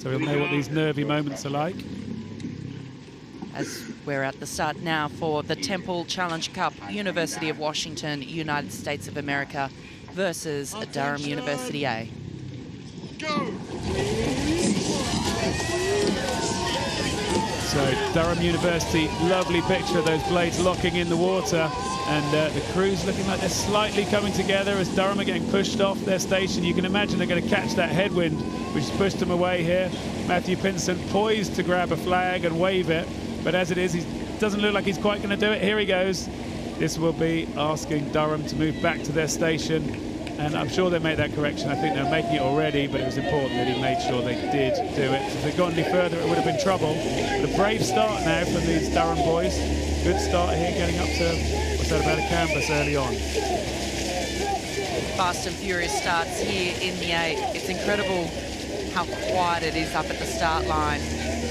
So he'll know what these nervy moments are like. As we're at the start now for the Temple Challenge Cup, University of Washington, United States of America versus Durham University A. Go! So Durham University, lovely picture of those blades locking in the water, and the crew's looking like they're slightly coming together as Durham are getting pushed off their station. You can imagine they're going to catch that headwind, which has pushed them away here. Matthew Pinson poised to grab a flag and wave it, but as it is, he doesn't look like he's quite going to do it. Here he goes. This will be asking Durham to move back to their station. And I'm sure they made that correction. I think they're making it already, but it was important that he made sure they did do it. If they'd gone any further, it would have been trouble. But a brave start now from these Durham boys. Good start here, getting up to, what's that, about a canvas early on. Fast and furious starts here in the 8. It's incredible how quiet it is up at the start line.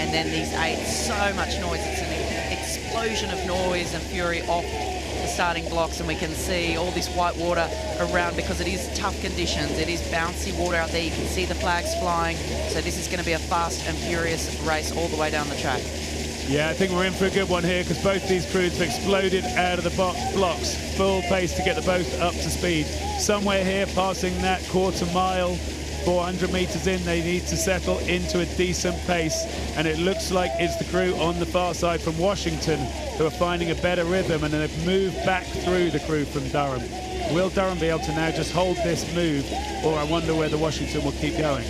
And then these 8, so much noise. It's an explosion of noise and fury off the starting blocks, and we can see all this white water around because it is tough conditions. It is bouncy water out there. You can see the flags flying. So this is going to be a fast and furious race all the way down the track. Yeah, I think we're in for a good one here because both these crews have exploded out of the blocks. Full pace to get the boat up to speed. Somewhere here, passing that quarter mile, 400 meters in, they need to settle into a decent pace, and it looks like it's the crew on the far side from Washington who are finding a better rhythm, and they've moved back through the crew from Durham. Will Durham be able to now just hold this move, or I wonder whether Washington will keep going?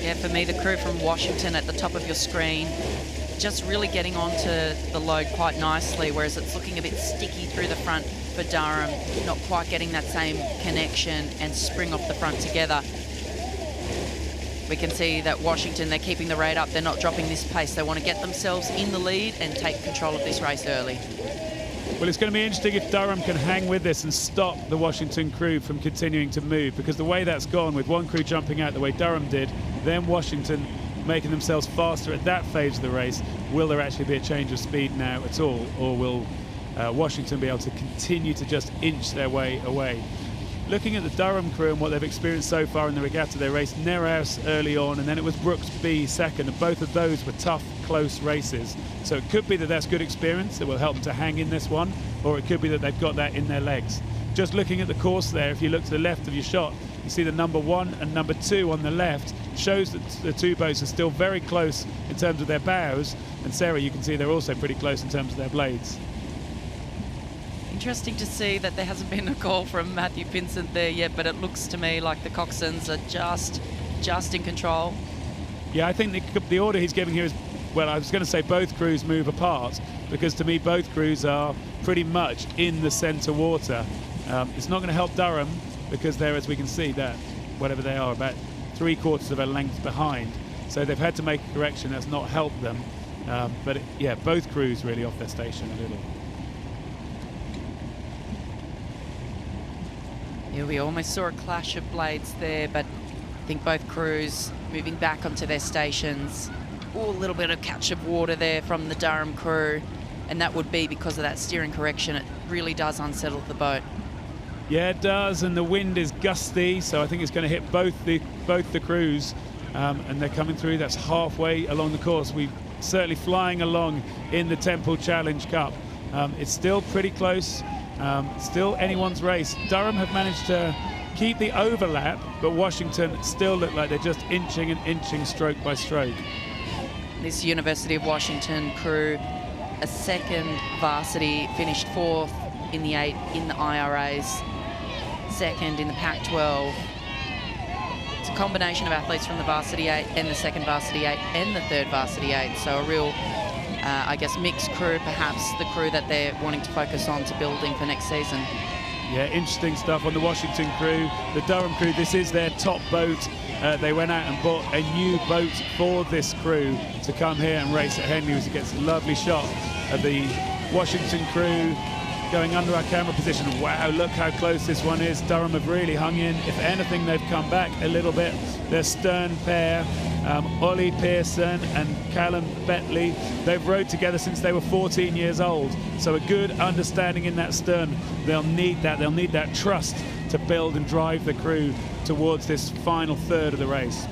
Yeah, for me, the crew from Washington at the top of your screen, just really getting onto the load quite nicely, whereas it's looking a bit sticky through the front for Durham, not quite getting that same connection and spring off the front together. We can see that Washington, they're keeping the rate up. They're not dropping this pace. They want to get themselves in the lead and take control of this race early. Well, it's going to be interesting if Durham can hang with this and stop the Washington crew from continuing to move, because the way that's gone with one crew jumping out the way Durham did, then Washington making themselves faster at that phase of the race, will there actually be a change of speed now at all, or will Washington be able to continue to just inch their way away? Looking at the Durham crew and what they've experienced so far in the regatta, they raced Nereus early on, and then it was Brooks B second, and both of those were tough, close races. So it could be that that's good experience that will help them to hang in this one, or it could be that they've got that in their legs. Just looking at the course there, if you look to the left of your shot, you see the number 1 and number 2 on the left, shows that the two boats are still very close in terms of their bows, and Sarah, you can see they're also pretty close in terms of their blades. Interesting to see that there hasn't been a call from Matthew Pinson there yet, but it looks to me like the coxswains are just in control. Yeah, I think the order he's giving here is, well, I was going to say both crews move apart, because to me both crews are pretty much in the centre water. It's not going to help Durham because they're, as we can see, that whatever they are, about 3/4 of a length behind. So they've had to make a correction. That's not helped them. Yeah, both crews really off their station a little. Yeah, we almost saw a clash of blades there, but I think both crews moving back onto their stations. Oh, a little bit of catch of water there from the Durham crew, and that would be because of that steering correction. It really does unsettle the boat. Yeah, it does, and the wind is gusty, so I think it's going to hit both the crews, and they're coming through. That's halfway along the course. We're certainly flying along in the Temple Challenge Cup. It's still pretty close. Still anyone's race. Durham have managed to keep the overlap, but Washington still look like they're just inching and inching stroke by stroke. This University of Washington crew, a second varsity, finished 4th in the 8 in the IRAs, 2nd in the Pac-12. It's a combination of athletes from the varsity 8 and the second varsity 8 and the third varsity 8, so a real I guess mixed crew, perhaps the crew that they're wanting to focus on to building for next season. Yeah, interesting stuff on the Washington crew. The Durham crew, this is their top boat. They went out and bought a new boat for this crew to come here and race at Henley. As it gets a lovely shot of the Washington crew going under our camera position. Wow, look how close this one is. Durham have really hung in. If anything, they've come back a little bit. Their stern pair, Ollie Pearson and Callum Betley, they've rowed together since they were 14 years old. So a good understanding in that stern. They'll need that. They'll need that trust to build and drive the crew towards this final third of the race.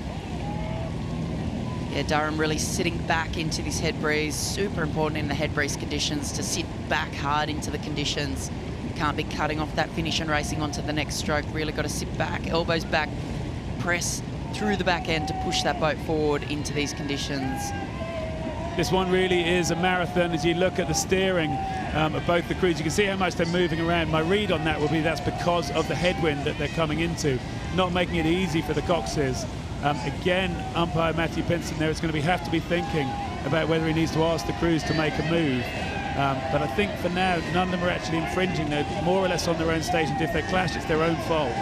Yeah, Durham really sitting back into this head breeze. Super important in the head breeze conditions to sit back hard into the conditions. Can't be cutting off that finish and racing onto the next stroke. Really got to sit back, elbows back, press through the back end to push that boat forward into these conditions. This one really is a marathon. As you look at the steering of both the crews, you can see how much they're moving around. My read on that will be that's because of the headwind that they're coming into, not making it easy for the coxes. Again, umpire Matthew Pinson there is going to have to be thinking about whether he needs to ask the crews to make a move. But I think for now, none of them are actually infringing. They're more or less on their own stations. If they clash, it's their own fault.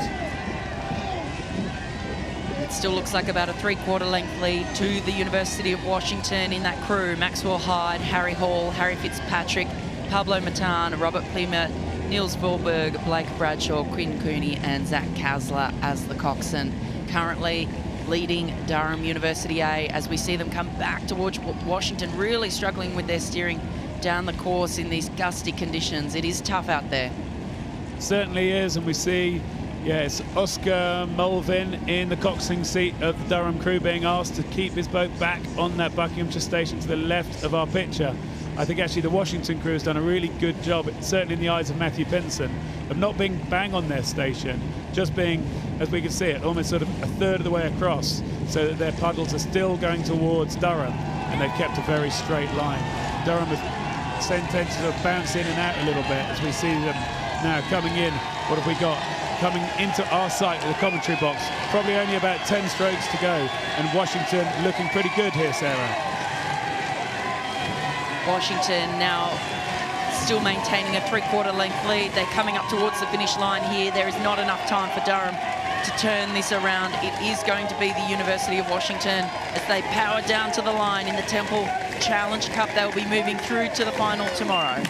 It still looks like about a 3/4 length lead to the University of Washington in that crew. Maxwell Hyde, Harry Hall, Harry Fitzpatrick, Pablo Matan, Robert Plimer, Niels Vorberg, Blake Bradshaw, Quinn Cooney and Zach Kasler as the coxswain. Currently leading Durham University A as we see them come back towards Washington, really struggling with their steering down the course in these gusty conditions. It is tough out there. Certainly is, and we see, yes, Oscar Mulvin in the coxswain seat of the Durham crew being asked to keep his boat back on that Buckinghamshire station to the left of our picture. I think actually the Washington crew has done a really good job, certainly in the eyes of Matthew Pinson, of not being bang on their station, just being, as we can see it, almost sort of a third of the way across, so that their puddles are still going towards Durham, and they've kept a very straight line. Durham has tended to sort of bounce in and out a little bit as we see them now coming in. What have we got? Coming into our sight of the commentary box. Probably only about 10 strokes to go, and Washington looking pretty good here, Sarah. Washington now still maintaining a 3/4 length lead. They're coming up towards the finish line here. There is not enough time for Durham to turn this around. It is going to be the University of Washington as they power down to the line in the Temple Challenge Cup. They'll be moving through to the final tomorrow.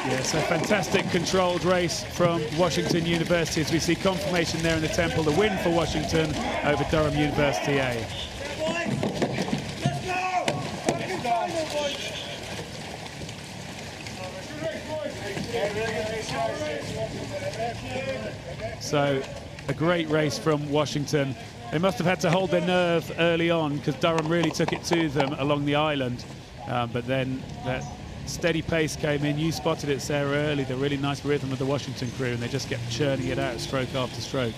Yes, a fantastic controlled race from Washington University as we see confirmation there in the Temple, the win for Washington over Durham University A. So a great race from Washington. They must have had to hold their nerve early on because Durham really took it to them along the island, but then that steady pace came in. You spotted it, Sarah, early, the really nice rhythm of the Washington crew, and they just kept churning it out stroke after stroke.